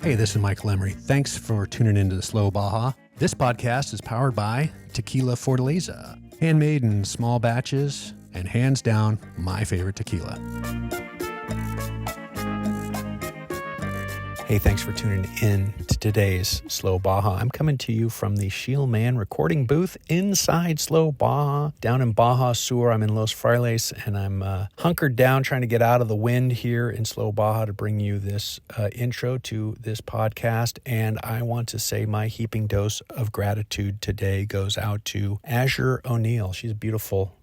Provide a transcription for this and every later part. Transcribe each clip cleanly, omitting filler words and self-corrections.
Hey, this is Michael Emery. Thanks for tuning into the Slow Baja. This podcast is powered by Tequila Fortaleza, handmade in small batches and hands down my favorite tequila. Hey, thanks for tuning in to today's Slow Baja. I'm coming to you from the Shieldman recording booth inside Slow Baja, down in Baja Sur. I'm in Los Frailes, and I'm hunkered down trying to get out of the wind here in Slow Baja to bring you this intro to this podcast. And I want to say my heaping dose of gratitude today goes out to Azure O'Neill. She's a beautiful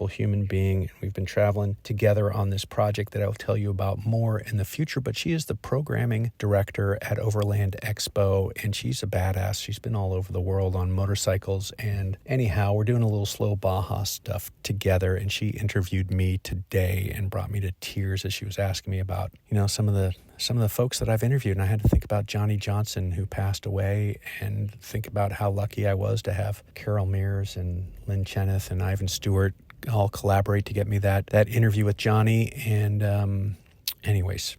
human being. We've been traveling together on this project that I'll tell you about more in the future, but she is the programming director at Overland Expo, and she's a badass. She's been all over the world on motorcycles, and anyhow, we're doing a little Slow Baja stuff together, and she interviewed me today and brought me to tears as she was asking me about, some of the folks that I've interviewed. And I had to think about Johnny Johnson, who passed away, and think about how lucky I was to have Carol Mears and Lynn Cheneth and Ivan Stewart all collaborate to get me that interview with Johnny. And anyways,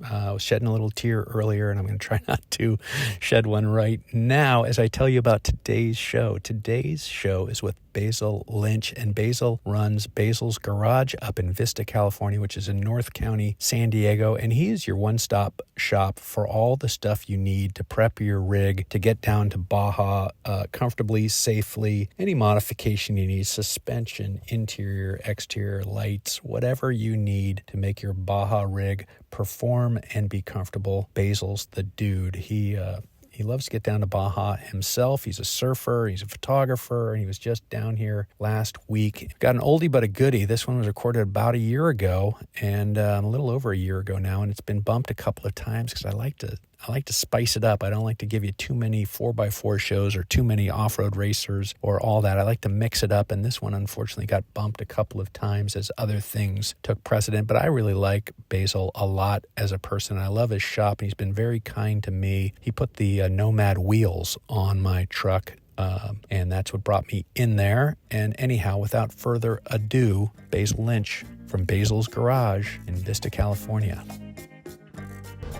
I was shedding a little tear earlier, and I'm going to try not to shed one right now as I tell you about today's show. Today's show is with Basil Lynch, and Basil runs Basils Garage up in Vista, California, which is in North County, San Diego, and he is your one-stop shop for all the stuff you need to prep your rig to get down to Baja comfortably, safely. Any modification you need, suspension, interior, exterior, lights, whatever you need to make your Baja rig perform and be comfortable. Basil's the dude. He loves to get down to Baja himself. He's a surfer, he's a photographer, and he was just down here last week. Got an oldie but a goodie. This one was recorded about a year ago, and a little over a year ago now, and it's been bumped a couple of times because I like to spice it up. I don't like to give you too many 4x4 shows or too many off-road racers or all that. I like to mix it up, and this one unfortunately got bumped a couple of times as other things took precedent. But I really like Basil a lot as a person. I love his shop, and he's been very kind to me. He put the Nomad Wheels on my truck, and that's what brought me in there. And anyhow, without further ado, Basil Lynch from Basils Garage in Vista, California.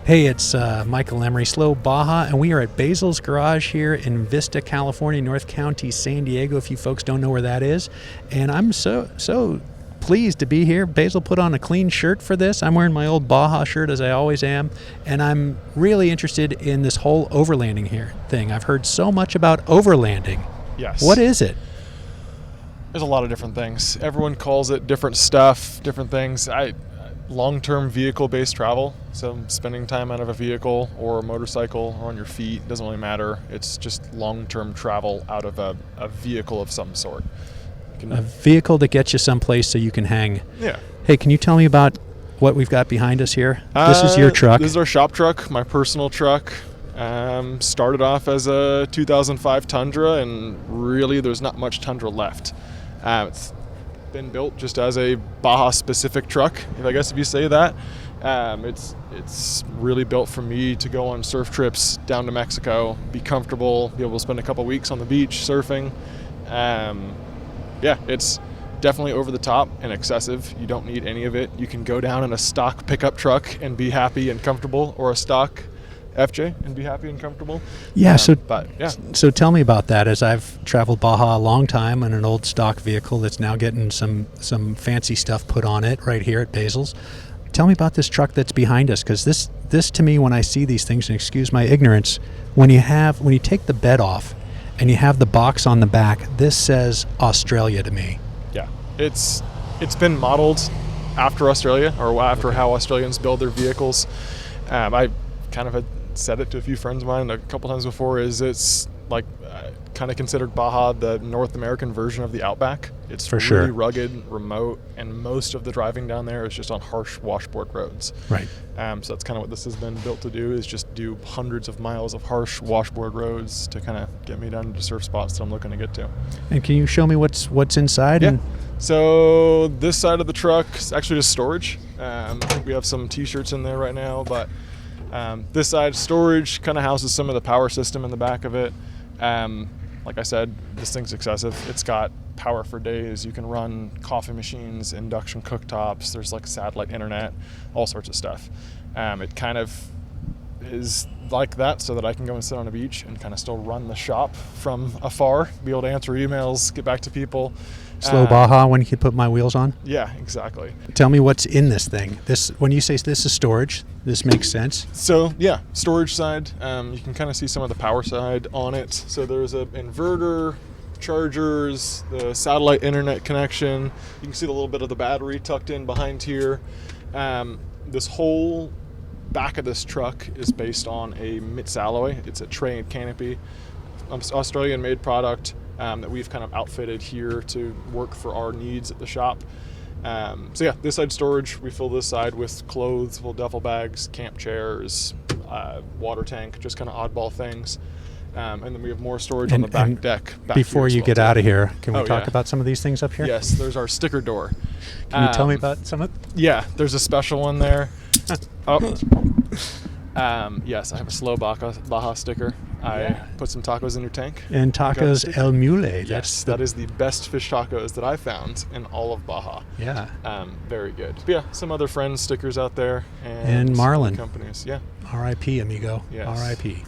Hey, it's Michael Emery, Slow Baja, and we are at Basils Garage here in Vista, California, North County, San Diego, if you folks don't know where that is. And I'm so pleased to be here. Basil put on a clean shirt for this. I'm wearing my old Baja shirt, as I always am, and I'm really interested in this whole overlanding here thing. I've heard so much about overlanding. Yes. What is it? There's a lot of different things. Everyone calls it different stuff, different things. Long-term vehicle-based travel, so spending time out of a vehicle or a motorcycle or on your feet, doesn't really matter. It's just long-term travel out of a vehicle of some sort. A vehicle that gets you someplace so you can hang. Yeah. Hey, can you tell me about what we've got behind us here? This is your truck. This is our shop truck, my personal truck. Started off as a 2005 Tundra, and really there's not much Tundra left. It's been built just as a Baja specific truck, if you say that. It's really built for me to go on surf trips down to Mexico, be comfortable, be able to spend a couple weeks on the beach surfing. It's definitely over the top and excessive. You don't need any of it. You can go down in a stock pickup truck and be happy and comfortable, or a stock FJ and be happy and comfortable. Yeah, So tell me about that, as I've traveled Baja a long time on an old stock vehicle that's now getting some fancy stuff put on it right here at Basils. Tell me about this truck that's behind us, because this to me, when I see these things, and excuse my ignorance, when you take the bed off and you have the box on the back, this says Australia to me. Yeah, it's been modeled after Australia, or after how Australians build their vehicles. I kind of had said it to a few friends of mine a couple times before, it's like kind of considered Baja the North American version of the Outback. It's for really sure rugged, remote, and most of the driving down there is just on harsh washboard roads. Right. So that's kind of what this has been built to do, is just do hundreds of miles of harsh washboard roads to kind of get me down to surf spots that I'm looking to get to. And can you show me what's inside? Yeah. So this side of the truck is actually just storage. We have some t-shirts in there right now, but this side storage kind of houses some of the power system in the back of it. Like I said, this thing's excessive. It's got power for days. You can run coffee machines, induction cooktops. There's like satellite internet, all sorts of stuff. is like that so that I can go and sit on a beach and kind of still run the shop from afar, be able to answer emails, get back to people. Slow Baja when you can put my wheels on. Yeah, exactly. Tell me what's in this thing. This, when you say this is storage, this makes sense. So yeah, storage side, you can kind of see some of the power side on it. So there's an inverter, chargers, the satellite internet connection. You can see a little bit of the battery tucked in behind here. This whole back of this truck is based on a MITS alloy. It's a tray and canopy, Australian-made product that we've kind of outfitted here to work for our needs at the shop. So yeah, this side storage, we fill this side with clothes, full duffel bags, camp chairs, water tank, just kind of oddball things. And then we have more storage on the back deck. Before you get out of here, can we talk about some of these things up here? Yes, there's our sticker door. Can you tell me about some of it? Yeah, there's a special one there. Yes, I have a Slow Baja sticker. I put some tacos in your tank. And tacos El Mule. Yes, that is the best fish tacos that I found in all of Baja. Yeah. Very good. But yeah, some other friends stickers out there. And Marlin. Companies, yeah. R.I.P. amigo. Yes. R.I.P.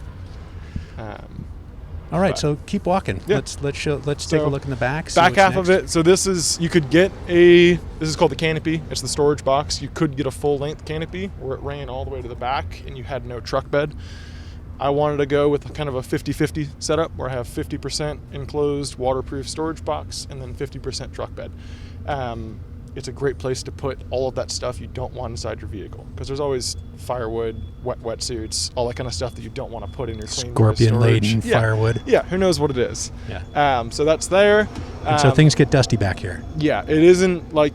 All right, so keep walking. Yeah. Let's take a look in the back. Back half of it. So this is, you could get this is called the canopy. It's the storage box. You could get a full length canopy where it ran all the way to the back and you had no truck bed. I wanted to go with kind of a 50-50 setup where I have 50% enclosed waterproof storage box and then 50% truck bed. It's a great place to put all of that stuff you don't want inside your vehicle, because there's always firewood, wetsuits, all that kind of stuff that you don't want to put in your clean scorpion-laden firewood. Yeah, who knows what it is. Yeah. So that's there. And so things get dusty back here. Yeah, it isn't like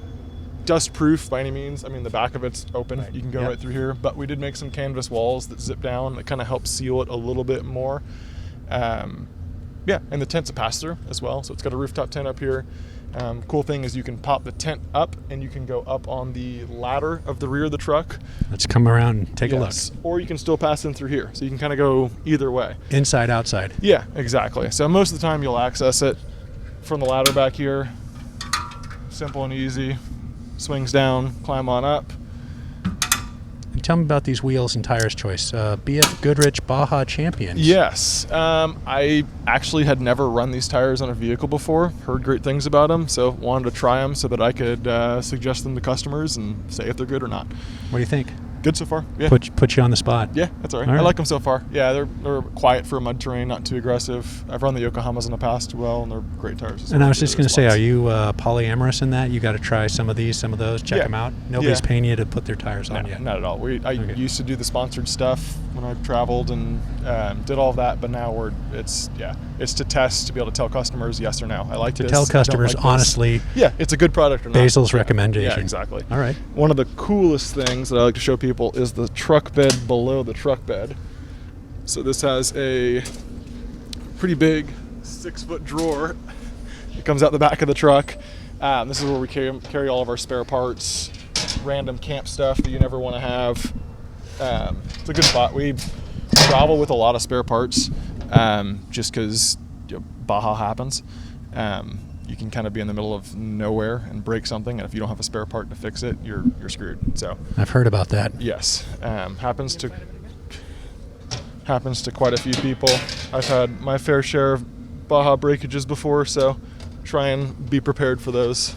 dust proof by any means. I mean, the back of it's open. Right. You can go right through here, but we did make some canvas walls that zip down that kind of help seal it a little bit more. And the tent's a pass-through as well, so it's got a rooftop tent up here. Cool thing is you can pop the tent up and you can go up on the ladder of the rear of the truck. Let's come around and take a look. Or you can still pass in through here, so you can kind of go either way. Inside, outside. Yeah, exactly. So most of the time you'll access it from the ladder back here. Simple and easy. Swings down, climb on up. And tell me about these wheels and tires choice. BF Goodrich Baja Champions. Yes. I actually had never run these tires on a vehicle before. Heard great things about them, so wanted to try them so that I could suggest them to customers and say if they're good or not. What do you think? Good so far. Yeah. Put you on the spot. Yeah, that's all right. I like them so far. Yeah, they're quiet for mud terrain, not too aggressive. I've run the Yokohamas in the past well, and they're great tires. And I was just going to say, are you polyamorous in that? You got to try some of those, check them out. Nobody's paying you to put their tires on yet. Not at all. I used to do the sponsored stuff when I traveled and did all of that, but now it's to test, to be able to tell customers yes or no. I like to tell customers honestly. Yeah, it's a good product or not. Basil's recommendation. Yeah, exactly. All right. One of the coolest things that I like to show people is the truck bed below the truck bed. So this has a pretty big 6-foot drawer. It comes out the back of the truck. This is where we carry all of our spare parts, random camp stuff that you never want to have. It's a good spot. We travel with a lot of spare parts just because Baja happens. You can kind of be in the middle of nowhere and break something, and if you don't have a spare part to fix it, you're screwed. So I've heard about that. Yes, happens to quite a few people. I've had my fair share of Baja breakages before, so try and be prepared for those.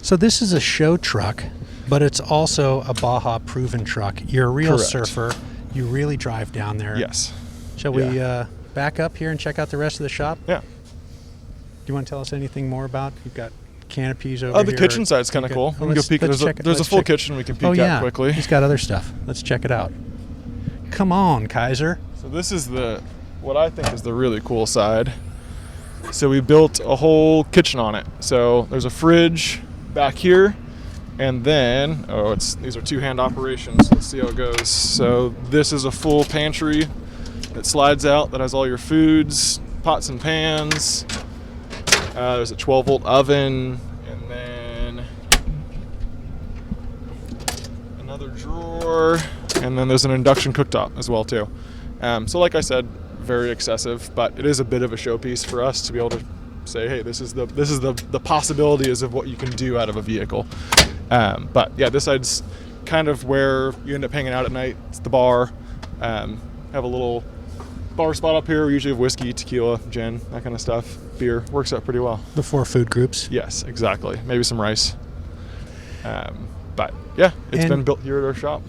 So this is a show truck, but it's also a Baja proven truck. You're a real surfer. You really drive down there. Yes. Shall we back up here and check out the rest of the shop? Yeah. Do you want to tell us anything more about? You've got canopies over here. The kitchen side's kind of cool. We can go peek. There's a full kitchen we can peek at quickly. He's got other stuff. Let's check it out. Come on, Kaiser. So this is what I think is the really cool side. So we built a whole kitchen on it. So there's a fridge back here, and then these are two-hand operations. Let's see how it goes. So this is a full pantry that slides out, that has all your foods, pots and pans. There's a 12-volt oven, and then another drawer, and then there's an induction cooktop as well too. So like I said, very excessive, but it is a bit of a showpiece for us to be able to say, hey, this is the possibilities of what you can do out of a vehicle. But yeah, this side's kind of where you end up hanging out at night. It's the bar. Have a little bar spot up here. We usually have whiskey, tequila, gin, that kind of stuff. Beer works out pretty well. The 4 food groups. Yes, exactly. Maybe some rice. But yeah, it's been built here at our shop.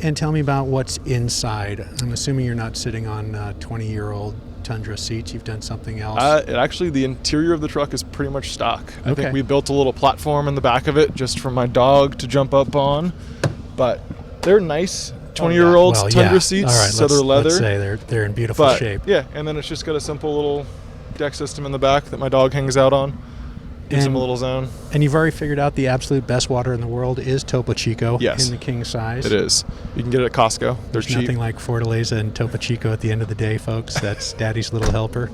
And tell me about what's inside. I'm assuming you're not sitting on 20-year-old Tundra seats. You've done something else. Actually, the interior of the truck is pretty much stock. I think we built a little platform in the back of it just for my dog to jump up on. But they're nice 20-year-old Tundra seats, all right, so they're leather. Let's say they're in beautiful shape. Yeah, and then it's just got a simple little deck system in the back that my dog hangs out on. Gives him a little zone. And you've already figured out the absolute best water in the world is Topo Chico in the king size. It is. You can get it at Costco. They're cheap. Nothing like Fortaleza and Topo Chico at the end of the day, folks. That's Daddy's little helper.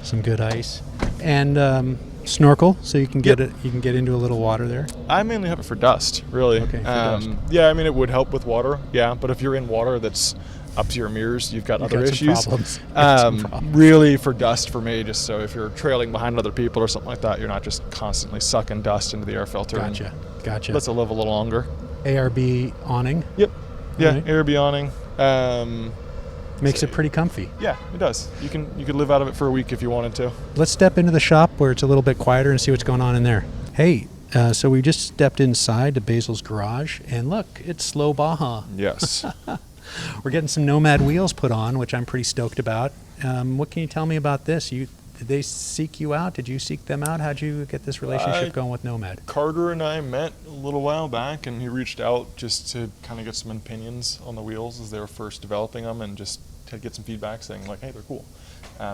Some good ice. And snorkel, so you can get it. You can get into a little water there. I mainly have it for dust, really. Okay, for dust. Yeah, I mean, it would help with water, yeah. But if you're in water that's up to your mirrors, you've got other issues. Really for dust for me, just so if you're trailing behind other people or something like that, you're not just constantly sucking dust into the air filter. Gotcha. Lets it live a little longer. ARB awning. Yep. Yeah, Right. ARB awning. Makes it pretty comfy. Yeah, it does. You could live out of it for a week if you wanted to. Let's step into the shop where it's a little bit quieter and see what's going on in there. Hey, so we just stepped inside to Basils Garage, and look, it's Slow Baja. Yes. We're getting some Nomad Wheels put on, which I'm pretty stoked about. What can you tell me about this? Did they seek you out? Did you seek them out? How'd you get this relationship going with Nomad? Carter and I met a little while back, and he reached out just to kind of get some opinions on the wheels as they were first developing them, and just to get some feedback saying, like, hey, they're cool.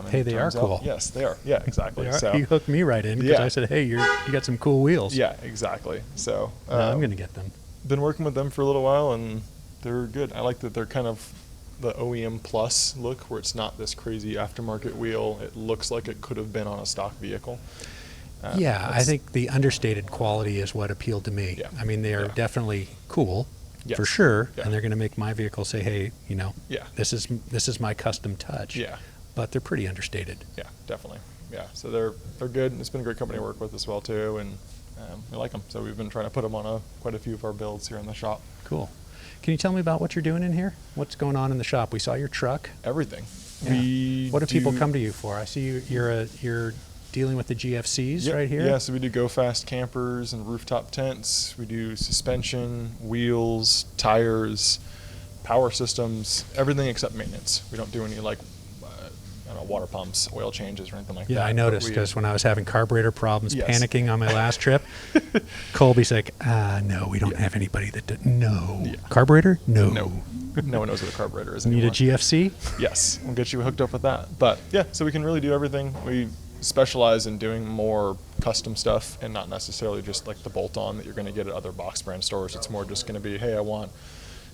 Hey, they are cool. Yes, they are. Yeah, exactly. They are. So he hooked me right in because I said, hey, you got some cool wheels. Yeah, exactly. So I'm going to get them. Been working with them for a little while, and they're good. I like that they're kind of the OEM plus look, where it's not this crazy aftermarket wheel. It looks like it could have been on a stock vehicle. I think the understated quality is what appealed to me. Yeah. I mean, they are definitely cool, for sure, and they're going to make my vehicle say, hey, this is my custom touch. Yeah. But they're pretty understated. Yeah, definitely. Yeah, so they're good. It's been a great company to work with as well too, and we like them. So we've been trying to put them on quite a few of our builds here in the shop. Cool. Can you tell me about what you're doing in here? What's going on in the shop? We saw your truck. Everything. Yeah. What do people come to you for? I see you're dealing with the GFCs right here. Yeah, so we do go fast campers and rooftop tents. We do suspension, wheels, tires, power systems, everything except maintenance. We don't do any water pumps, oil changes, or anything like that. Yeah, I noticed because when I was having carburetor problems, panicking on my last trip, Colby's like, no, we don't have anybody that no. Yeah. Carburetor? No. No one knows what a carburetor is anymore. Need a GFC? Yes, we'll get you hooked up with that. But yeah, so we can really do everything. We specialize in doing more custom stuff and not necessarily just like the bolt-on that you're going to get at other box brand stores. It's more just going to be, hey, I want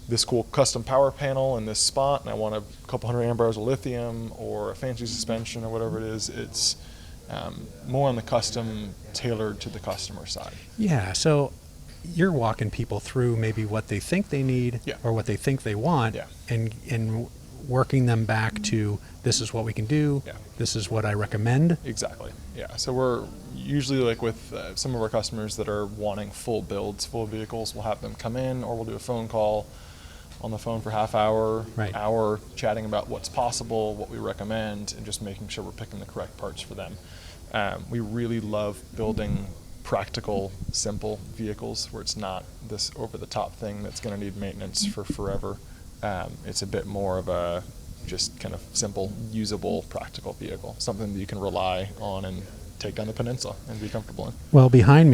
this cool custom power panel in this spot, and I want a couple hundred amp hours of lithium or a fancy suspension or whatever it is. It's more on the custom, tailored to the customer side. Yeah, so you're walking people through maybe what they think they need or what they think they want, and working them back to, this is what we can do, this is what I recommend. Exactly, yeah. So we're usually like with some of our customers that are wanting full builds, full vehicles, we'll have them come in, or we'll do a phone call on the phone for half hour, hour, chatting about what's possible, what we recommend, and just making sure we're picking the correct parts for them. We really love building practical, simple vehicles where it's not this over-the-top thing that's going to need maintenance for forever. It's a bit more of a just kind of simple, usable, practical vehicle, something that you can rely on and take down the peninsula and be comfortable in. Well, behind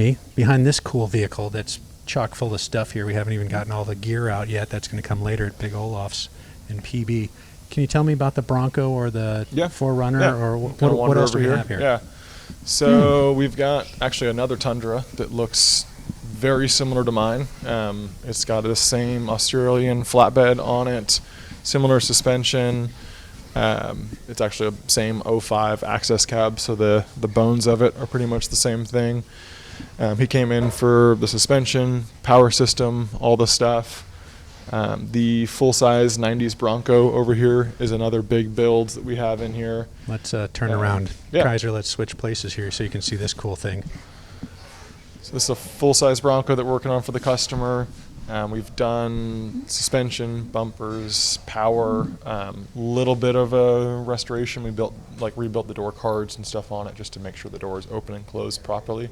this cool vehicle that's chock full of stuff here, we haven't even gotten all the gear out yet. That's going to come later at Big Olaf's in PB. Can you tell me about the Bronco or the 4Runner or what else do we have here? Yeah. So we've got actually another Tundra that looks very similar to mine. It's got the same Australian flatbed on it, similar suspension. It's actually a same 05 access cab, so the bones of it are pretty much the same thing. He came in for the suspension, power system, all the stuff. The full-size 90s Bronco over here is another big build that we have in here. Let's turn around. Kaiser, let's switch places here so you can see this cool thing. So this is a full-size Bronco that we're working on for the customer. We've done suspension, bumpers, power, little bit of a restoration. We rebuilt the door cards and stuff on it just to make sure the doors open and close properly.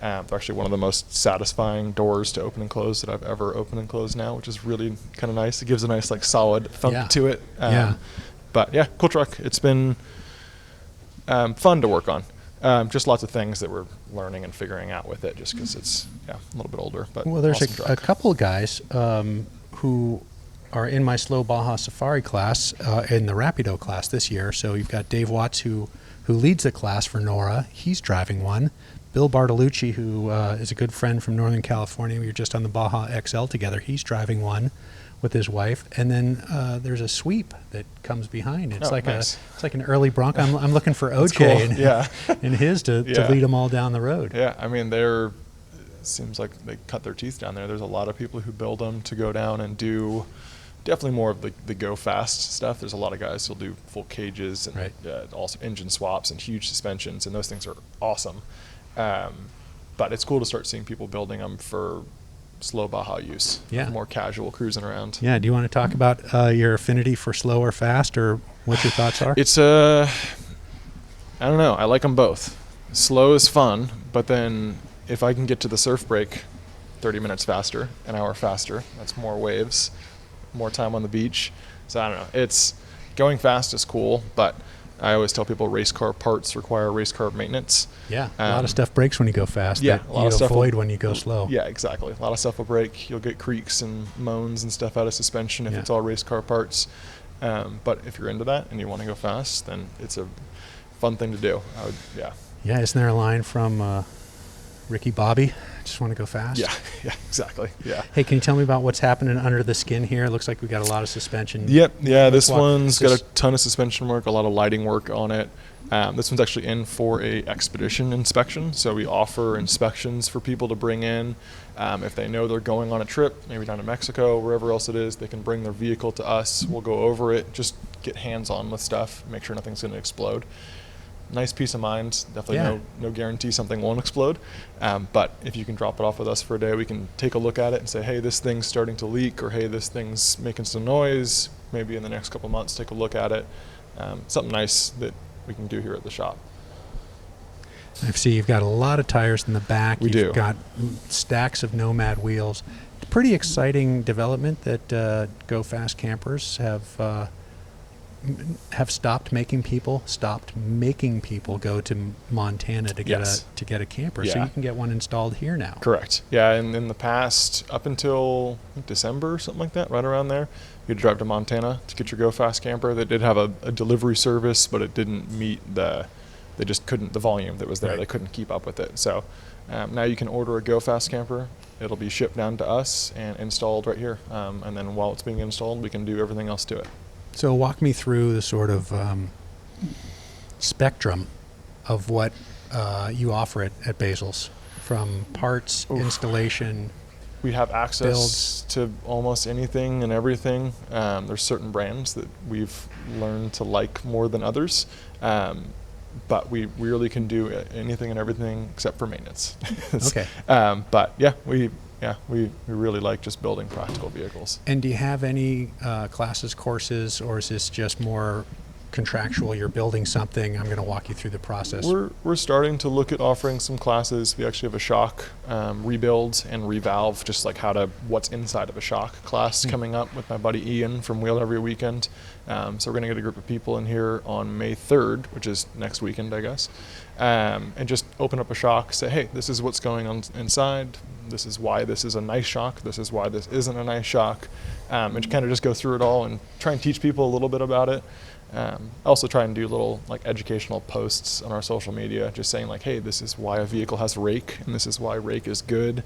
They're actually one of the most satisfying doors to open and close that I've ever opened and closed now, which is really kind of nice. It gives a nice solid thump to it. But yeah, cool truck. It's been fun to work on. Just lots of things that we're learning and figuring out with it, just because it's a little bit older. But well, there's awesome a couple of guys who are in my Slow Baja Safari class, in the Rapido class this year. So you've got Dave Watts, who leads the class for Nora. He's driving one. Bill Bartolucci, who is a good friend from Northern California. We were just on the Baja XL together. He's driving one with his wife. And then there's a sweep that comes behind. It's it's like an early Bronco. I'm looking for OJ and his to lead them all down the road. Yeah, I mean, it seems like they cut their teeth down there. There's a lot of people who build them to go down and do definitely more of the go fast stuff. There's a lot of guys who'll do full cages and also engine swaps and huge suspensions, and those things are awesome. But it's cool to start seeing people building them for slow Baja use, more casual cruising around. Yeah, do you want to talk about your affinity for slow or fast, or what your thoughts are? It's I don't know. I like them both. Slow is fun, but then if I can get to the surf break 30 minutes faster, an hour faster, that's more waves, more time on the beach. So I don't know. It's going fast is cool, but I always tell people race car parts require race car maintenance. Yeah, a lot of stuff breaks when you go fast. Yeah, a lot of stuff avoid when you go slow. Yeah, exactly. A lot of stuff will break. You'll get creaks and moans and stuff out of suspension if it's all race car parts. But if you're into that and you want to go fast, then it's a fun thing to do. Yeah, isn't there a line from Ricky Bobby? Just want to go fast? Yeah, exactly. Yeah. Hey, can you tell me about what's happening under the skin here? It looks like we got a lot of suspension. Yep. Yeah, this one's got a ton of suspension work, a lot of lighting work on it. This one's actually in for a expedition inspection, so we offer inspections for people to bring in. If they know they're going on a trip, maybe down to Mexico, wherever else it is, they can bring their vehicle to us. We'll go over it, just get hands-on with stuff, make sure nothing's going to explode. Nice peace of mind. Definitely no guarantee something won't explode. But if you can drop it off with us for a day, we can take a look at it and say, hey, this thing's starting to leak, or hey, this thing's making some noise. Maybe in the next couple months, take a look at it. Something nice that we can do here at the shop. I see you've got a lot of tires in the back. You've got stacks of Nomad wheels. Pretty exciting development that Go Fast campers have stopped making people go to Montana to get a camper. So you can get one installed here now. Correct. Yeah, and in the past, up until December or something like that, right around there, you had to drive to Montana to get your Go Fast camper. They did have a delivery service, but it didn't meet the volume that was there. They couldn't keep up with it. So now you can order a Go Fast camper. It'll be shipped down to us and installed right here. And then while it's being installed, we can do everything else to it. So walk me through the sort of spectrum of what you offer at Basils, from parts, installation. We have access to almost anything and everything. There's certain brands that we've learned to like more than others, but we really can do anything and everything except for maintenance. Okay. But yeah, we really like just building practical vehicles. And do you have any classes, courses, or is this just more contractual? You're building something, I'm going to walk you through the process. We're starting to look at offering some classes. We actually have a shock rebuild and revalve, just like what's inside of a shock class coming up with my buddy Ian from Wheel Every Weekend. So we're going to get a group of people in here on May 3rd, which is next weekend, I guess, and just open up a shock, say, hey, this is what's going on inside. This is why this is a nice shock. This is why this isn't a nice shock. And kind of just go through it all and try and teach people a little bit about it. Also try and do little educational posts on our social media, just saying hey, this is why a vehicle has rake and this is why rake is good.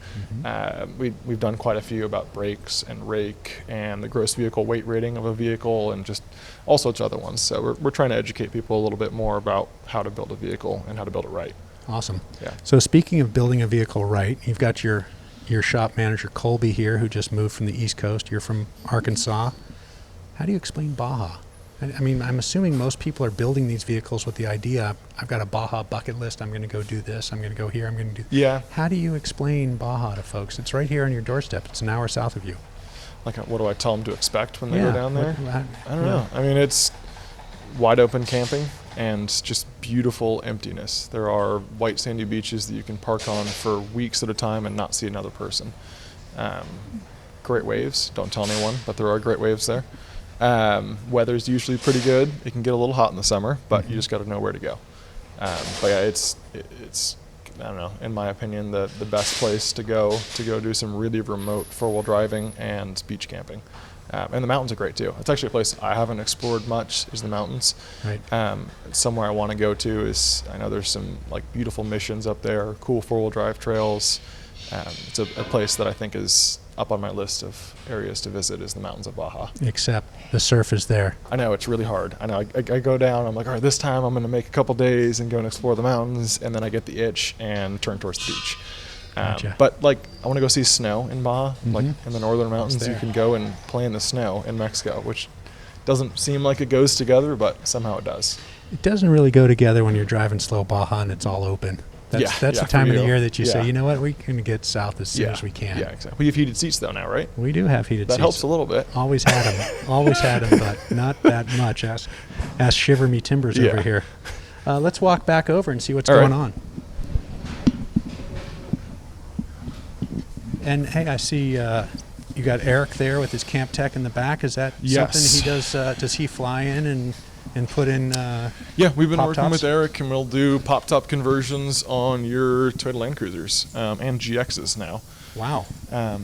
We've done quite a few about brakes and rake and the gross vehicle weight rating of a vehicle and just all sorts of other ones. So we're trying to educate people a little bit more about how to build a vehicle and how to build it right. Awesome. Yeah. So speaking of building a vehicle right, you've got your shop manager Colby here, who just moved from the East Coast. You're from Arkansas. How do you explain Baja? I mean, I'm assuming most people are building these vehicles with the idea, I've got a Baja bucket list, I'm going to go do this, I'm going to go here, I'm going to do... Yeah. How do you explain Baja to folks? It's right here on your doorstep. It's an hour south of you. Like, what do I tell them to expect when they go down there? I don't yeah. know. I mean, it's wide open camping and just beautiful emptiness. There are white sandy beaches that you can park on for weeks at a time and not see another person. Great waves. Don't tell anyone, but there are great waves there. Weather's usually pretty good. It can get a little hot in the summer, but you just got to know where to go. But yeah, it's I don't know, in my opinion, the best place to go do some really remote four-wheel driving and beach camping. And the mountains are great too. It's actually a place I haven't explored much, is the mountains. Right. Somewhere I want to go to is, I know there's some like beautiful missions up there, cool four-wheel drive trails. It's a place that I think is up on my list of areas to visit, is the mountains of Baja. Except the surf is there. I know, it's really hard. I know, I go down, I'm like, all right, this time I'm going to make a couple days and go and explore the mountains, and then I get the itch and turn towards the beach. Gotcha. But like, I want to go see snow in Baja, like in the northern mountains. You there. can go and play in the snow in Mexico, which doesn't seem like it goes together, but somehow it does. It doesn't really go together when you're driving slow Baja and it's all open. That's the time of the year that you say, you know what, we can get south as soon as we can. Yeah, exactly. We have heated seats though now, right? We do have heated seats. That helps a little bit. Always had them, but not that much. Ask Shiver Me Timbers over here. Let's walk back over and see what's going on. And hey, I see you got Eric there with his Camp Tech in the back. Is that something he does? Does he fly in and put in we've been working tops? with Eric, and we'll do pop-top conversions on your Toyota Land Cruisers and GXs now. Wow.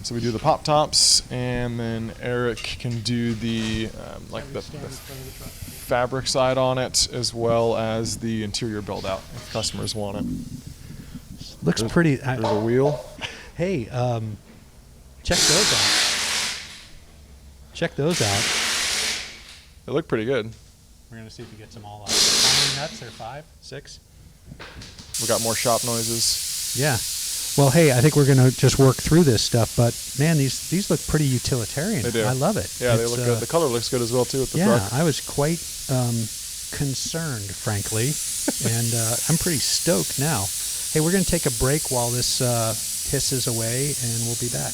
So we do the pop-tops, and then Eric can do the the fabric side on it, as well as the interior build-out if customers want it. Looks pretty. There's a wheel. Hey, check those out. Check those out. They look pretty good. We're going to see if he gets them all out. How many nuts? There 5, 6? We got more shop noises. Yeah. Well, hey, I think we're going to just work through this stuff, but man, these look pretty utilitarian. They do. I love it. Yeah, they look good. The color looks good as well too with the truck. I was quite concerned, frankly, and I'm pretty stoked now. Hey, we're going to take a break while this hisses away, and we'll be back.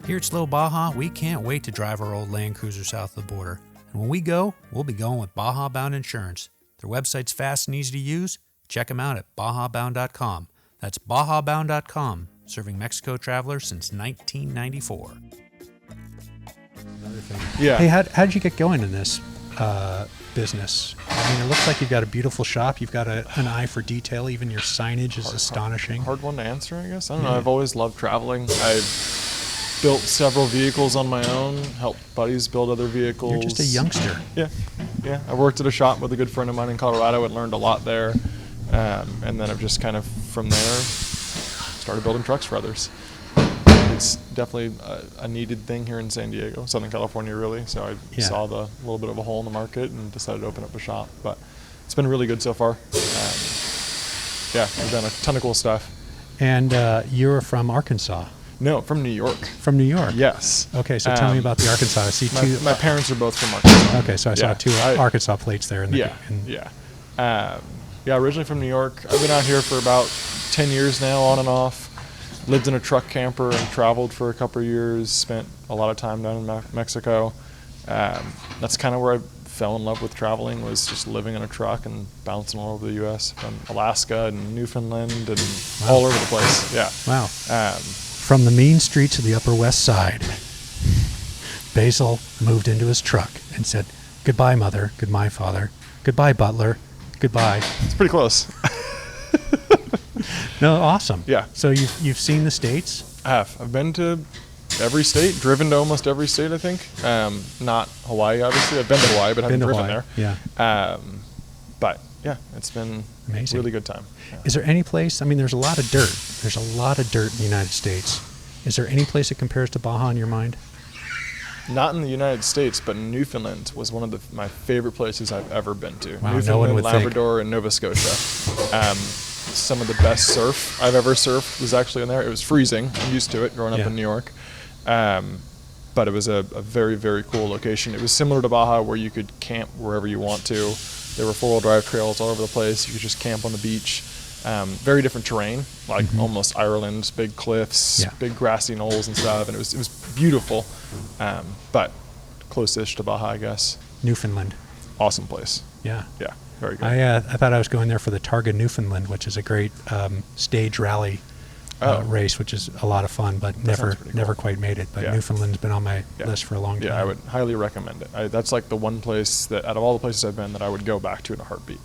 Here at Slow Baja, we can't wait to drive our old Land Cruiser south of the border. And when we go, we'll be going with Baja Bound Insurance. Their website's fast and easy to use. Check them out at bajabound.com. That's bajabound.com, serving Mexico travelers since 1994. Another thing. Yeah. Hey, how did you get going in this business? I mean, it looks like you've got a beautiful shop. You've got an eye for detail. Even your signage is astonishing. Hard one to answer, I guess. I don't know. I've always loved traveling. I've built several vehicles on my own, helped buddies build other vehicles. You're just a youngster. Yeah. I worked at a shop with a good friend of mine in Colorado and learned a lot there. And then I've just kind of, from there, started building trucks for others. It's definitely a needed thing here in San Diego, Southern California, really. So I saw the little bit of a hole in the market and decided to open up a shop. But it's been really good so far. We've done a ton of cool stuff. And you're from Arkansas? No, from New York. From New York? Yes. Okay, so tell me about the Arkansas. I see two. My parents are both from Arkansas. Okay, so I saw two Arkansas plates there. Originally from New York. I've been out here for about 10 years now, on and off. Lived in a truck camper and traveled for a couple of years. Spent a lot of time down in Mexico. That's kind of where I fell in love with traveling, was just living in a truck and bouncing all over the U.S. from Alaska and Newfoundland and all over the place. Yeah. Wow. From the mean streets of the Upper West Side, Basil moved into his truck and said, "Goodbye, Mother. Goodbye, Father. Goodbye, Butler. Goodbye." It's pretty close. No, awesome. Yeah. So you've seen the States? I have. I've been to every state, driven to almost every state, I think. Not Hawaii, obviously. I've been to Hawaii, but I haven't driven there. Yeah. But yeah, it's been amazing. A really good time. Yeah. Is there any place, I mean, there's a lot of dirt. There's a lot of dirt in the United States. Is there any place that compares to Baja in your mind? Not in the United States, but Newfoundland was one of my favorite places I've ever been to. Wow, Newfoundland, no one would Labrador, and Nova Scotia. Some of the best surf I've ever surfed was actually in there. It was freezing. I'm used to it growing up in New York. But but it was a very, very cool location. It was similar to Baja, where you could camp wherever you want to. There were 4-wheel drive trails all over the place. You could just camp on the beach. Very different terrain, like almost Ireland, big cliffs, big grassy knolls and stuff, and it was beautiful, but close-ish to Baja, I guess. Newfoundland. Awesome place. Yeah. Yeah, very good. I thought I was going there for the Targa Newfoundland, which is a great stage rally race, which is a lot of fun, but never quite made it. But Newfoundland's been on my list for a long time. Yeah, I would highly recommend it. That's like the one place that, out of all the places I've been, that I would go back to in a heartbeat.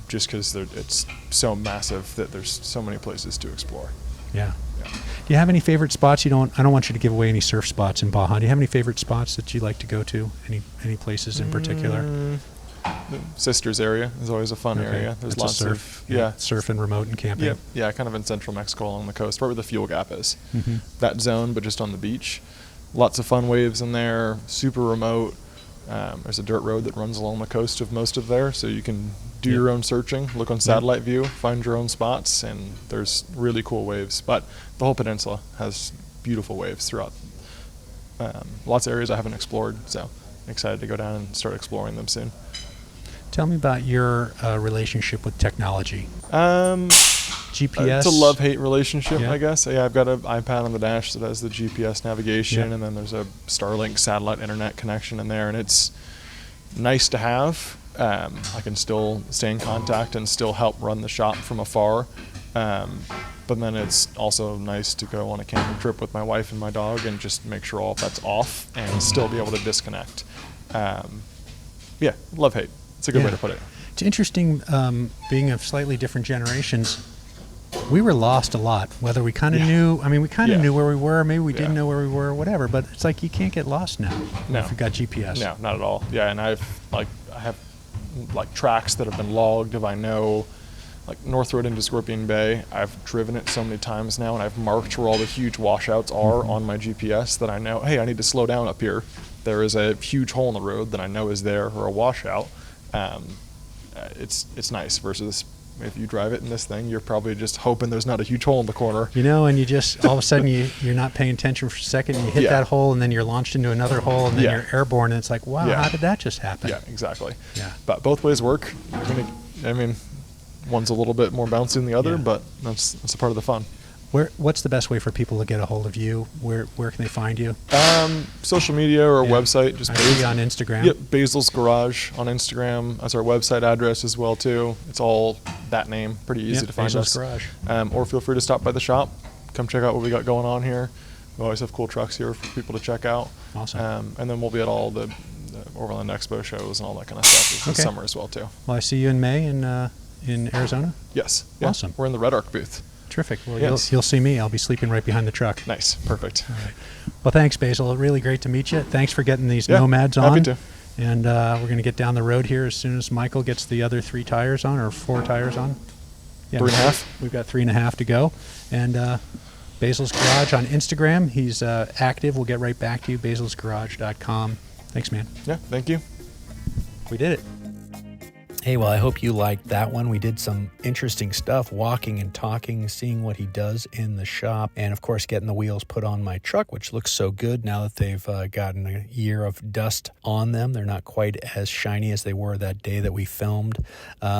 Just because it's so massive that there's so many places to explore. Yeah. Do you have any favorite spots? I don't want you to give away any surf spots in Baja. Do you have any favorite spots that you like to go to? Any places in particular? The Sisters area is always a fun area. There's lots of surf. Surf and remote and camping. Yeah, kind of in central Mexico along the coast, right where the fuel gap is. That zone, but just on the beach. Lots of fun waves in there. Super remote. There's a dirt road that runs along the coast of most of there, so you can do your own searching, look on satellite view, find your own spots, and there's really cool waves. But the whole peninsula has beautiful waves throughout. Lots of areas I haven't explored, so I'm excited to go down and start exploring them soon. Tell me about your relationship with technology. GPS? It's a love-hate relationship, I guess. Yeah, I've got an iPad on the dash that has the GPS navigation, and then there's a Starlink satellite internet connection in there, and it's nice to have. I can still stay in contact and still help run the shop from afar. But then it's also nice to go on a camping trip with my wife and my dog and just make sure all of that's off and still be able to disconnect. Love-hate. It's a good way to put it. It's interesting, being of slightly different generations. We were lost a lot, whether we kind of knew, we kind of knew where we were, maybe we didn't know where we were, whatever, but it's like you can't get lost now if you've got GPS. No, not at all. Yeah, and I have tracks that have been logged. If I know, like North Road into Scorpion Bay, I've driven it so many times now, and I've marked where all the huge washouts are on my GPS that I know, hey, I need to slow down up here. There is a huge hole in the road that I know is there, or a washout. It's nice versus if you drive it in this thing, you're probably just hoping there's not a huge hole in the corner. And you just, all of a sudden, you're not paying attention for a second, and you hit that hole, and then you're launched into another hole, and then you're airborne, and it's like, wow, how did that just happen? Yeah, exactly. Yeah. But both ways work. One's a little bit more bouncy than the other, but that's a part of the fun. What's the best way for people to get a hold of you? Where can they find you? Social media or website. Just on Instagram. Yep, Basils Garage on Instagram. That's our website address as well too. It's all that name. Pretty easy to find Basils us. Garage. Or feel free to stop by the shop. Come check out what we got going on here. We always have cool trucks here for people to check out. Awesome. And then we'll be at all the Overland Expo shows and all that kind of stuff this summer as well too. Well, I see you in May in Arizona. Yes. Awesome. We're in the REDARC booth. Terrific. Well, you'll see me. I'll be sleeping right behind the truck. Nice. Perfect. All right. Well, thanks, Basil. Really great to meet you. Thanks for getting these Nomads on. Happy to. And we're going to get down the road here as soon as Michael gets the other 3 tires on, or 4 tires on. Yeah, 3.5. We've got 3.5 to go. And Basils Garage on Instagram. He's active. We'll get right back to you. BasilsGarage.com. Thanks, man. Yeah, thank you. We did it. Hey, well, I hope you liked that one. We did some interesting stuff, walking and talking, seeing what he does in the shop, and of course getting the wheels put on my truck, which looks so good now that they've gotten a year of dust on them. They're not quite as shiny as they were that day that we filmed.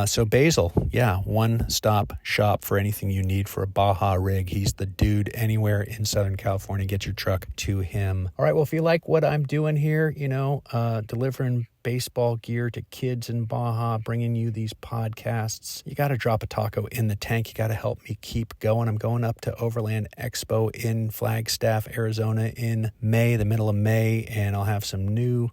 So Basil, one-stop shop for anything you need for a Baja rig. He's the dude anywhere in Southern California. Get your truck to him. All right, well, if you like what I'm doing here, delivering baseball gear to kids in Baja, bringing you these podcasts, you got to drop a taco in the tank. You got to help me keep going. I'm going up to Overland Expo in Flagstaff, Arizona in May, the middle of May, and I'll have some new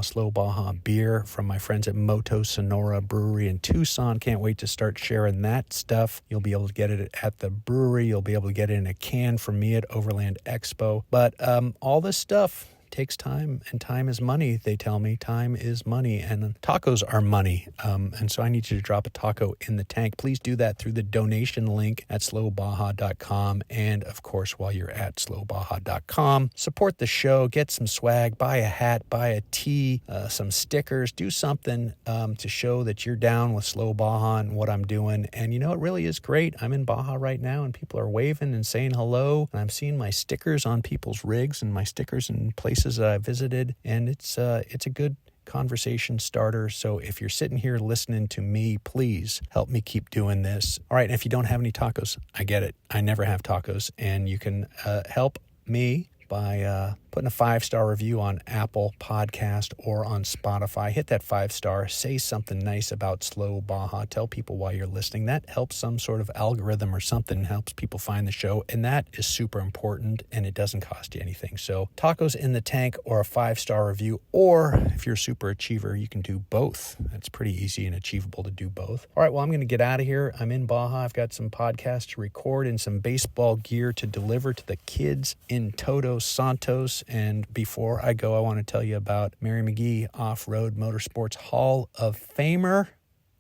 Slow Baja beer from my friends at Moto Sonora Brewery in Tucson. Can't wait to start sharing that stuff. You'll be able to get it at the brewery. You'll be able to get it in a can from me at Overland Expo. But all this stuff takes time, and time is money, they tell me. Time is money, and tacos are money. And so I need you to drop a taco in the tank. Please do that through the donation link at slowbaja.com. And of course, while you're at slowbaja.com, support the show, get some swag, buy a hat, buy a tee, some stickers, do something to show that you're down with Slow Baja and what I'm doing. And you know, it really is great. I'm in Baja right now, and people are waving and saying hello. And I'm seeing my stickers on people's rigs and my stickers in places that I visited. And it's a good conversation starter. So if you're sitting here listening to me, please help me keep doing this. All right. And if you don't have any tacos, I get it. I never have tacos. And you can help me by putting a 5-star review on Apple Podcast or on Spotify. Hit that 5-star, say something nice about Slow Baja, tell people why you're listening. That helps some sort of algorithm or something, helps people find the show, and that is super important, and it doesn't cost you anything. So tacos in the tank or a 5-star review, or if you're a super achiever, you can do both. It's pretty easy and achievable to do both. All right, well, I'm going to get out of here. I'm in Baja. I've got some podcasts to record and some baseball gear to deliver to the kids in Todos Santos. And before I go, I want to tell you about Mary McGee, Off-Road Motorsports Hall of Famer.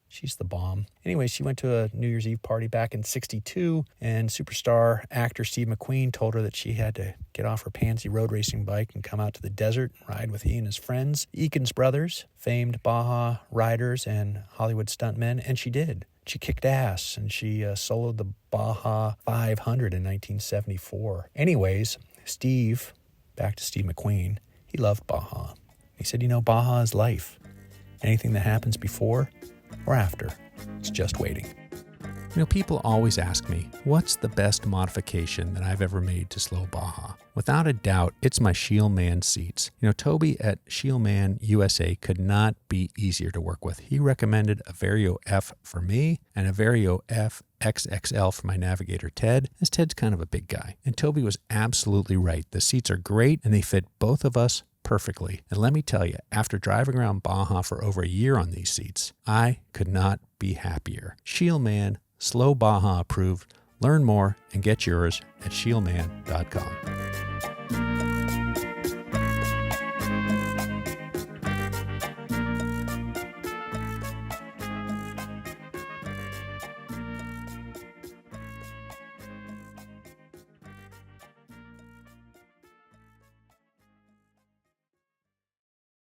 She's the bomb. Anyway, she went to a New Year's Eve party back in '62, and superstar actor Steve McQueen told her that she had to get off her pansy road racing bike and come out to the desert and ride with he and his friends, Eakins brothers, famed Baja riders and Hollywood stuntmen, and she did. She kicked ass, and she soloed the Baja 500 in 1974. Anyways, Steve, back to Steve McQueen, he loved Baja. He said, you know, Baja is life. Anything that happens before or after, it's just waiting. You know, people always ask me, what's the best modification that I've ever made to Slow Baja? Without a doubt, it's my Shieldman seats. You know, Toby at Shieldman USA could not be easier to work with. He recommended a Vario F for me and a Vario F XXL for my navigator Ted, as Ted's kind of a big guy. And Toby was absolutely right. The seats are great and they fit both of us perfectly. And let me tell you, after driving around Baja for over a year on these seats, I could not be happier. Shieldman, Slow Baja approved. Learn more and get yours at shieldman.com.